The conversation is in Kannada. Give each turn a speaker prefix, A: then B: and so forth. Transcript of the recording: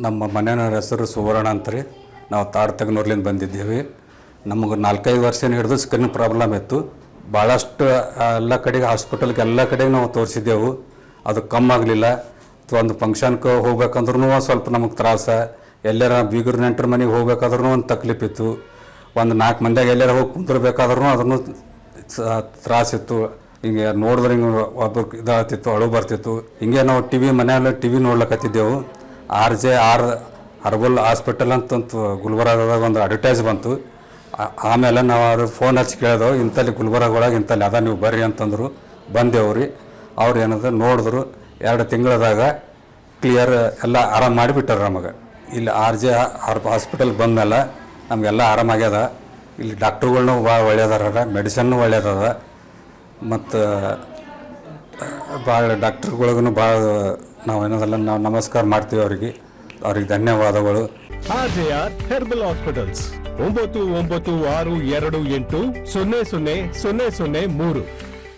A: ನಮ್ಮ ಮನೆಯವರ ಹೆಸರು ಸುವರ್ಣ ಅಂತ್ರಿ. ನಾವು ತಾಡ್ತಗನೂರ್ಲಿಂದ ಬಂದಿದ್ದೀವಿ. ನಮಗೆ 4-5 ವರ್ಷ ಹಿಡಿದು ಸ್ಕಿನ್ ಪ್ರಾಬ್ಲಮ್ ಇತ್ತು. ಭಾಳಷ್ಟು ಎಲ್ಲ ಕಡೆಗೆ ಹಾಸ್ಪಿಟಲ್ಗೆ ಎಲ್ಲ ಕಡೆಗೆ ನಾವು ತೋರಿಸಿದ್ದೆವು. ಅದು ಕಮ್ಮಿ ಆಗಲಿಲ್ಲ. ಒಂದು ಫಂಕ್ಷನ್ಗೆ ಹೋಗ್ಬೇಕಂದ್ರೂ ಸ್ವಲ್ಪ ನಮಗೆ ತ್ರಾಸ. ಎಲ್ಲರ ಬೀಗರ ನೆಂಟರ ಮನೆಗೆ ಹೋಗ್ಬೇಕಾದ್ರೂ ಒಂದು ತಕ್ಲೀಫಿತ್ತು. ಒಂದು 4 ಮಂದಿಯಾಗ ಎಲ್ಲಾರ ಹೋಗಿ ಕುಂದಿರ್ಬೇಕಾದ್ರೂ ಅದನ್ನು ತ್ರಾಸಿತ್ತು. ಹಿಂಗೆ ನೋಡಿದ್ರೆ ಹಿಂಗೆ ಒಬ್ಬರು ಇದಾಗ್ತಿತ್ತು, ಅಳು ಬರ್ತಿತ್ತು. ಹಿಂಗೆ ನಾವು ಮನೆಯಲ್ಲ ಟಿ ವಿ ನೋಡ್ಲಕತ್ತಿದ್ದೆವು. RJ ಹರ್ಬಲ್ ಹಾಸ್ಪಿಟಲ್ ಅಂತಂತು ಗುಲ್ಬರ್ಗದಾಗ ಒಂದು ಅಡ್ವರ್ಟೈಸ್ ಬಂತು. ಆಮೇಲೆ ನಾವು ಅವ್ರು ಫೋನ್ ಹಚ್ಚಿ ಕೇಳಿದೆವು, ಇಂಥಲ್ಲಿ ಗುಲ್ಬರ್ಗ ಒಳಗೆ ಇಂಥಲ್ಲಿ ಅದ, ನೀವು ಬರ್ರಿ ಅಂತಂದರು. ಬಂದೆವು ರೀ. ಅವ್ರು ಏನಂದ್ರೆ ನೋಡಿದ್ರು. 2 ತಿಂಗಳದಾಗ ಕ್ಲಿಯರ್ ಎಲ್ಲ ಆರಾಮ ಮಾಡಿಬಿಟ್ಟಾರೆ ನಮಗೆ. ಇಲ್ಲಿ RJ ಹಾಸ್ಪಿಟಲ್ ಬಂದಮೇಲೆ ನಮಗೆಲ್ಲ ಆರಾಮಾಗ್ಯದ. ಇಲ್ಲಿ ಡಾಕ್ಟ್ರುಗಳ್ನು ಭಾಳ ಒಳ್ಳೆಯದಾರ, ಮೆಡಿಸನ್ನು ಒಳ್ಳೆಯದದ. ಮತ್ತು ಭಾಳ ಡಾಕ್ಟ್ರುಗಳಿಗೂ ಭಾಳ ನಾವು ನಾವು ನಮಸ್ಕಾರ ಮಾಡ್ತೀವಿ ಅವ್ರಿಗೆ ಧನ್ಯವಾದಗಳು.
B: RJR herbal hospitals 9962280003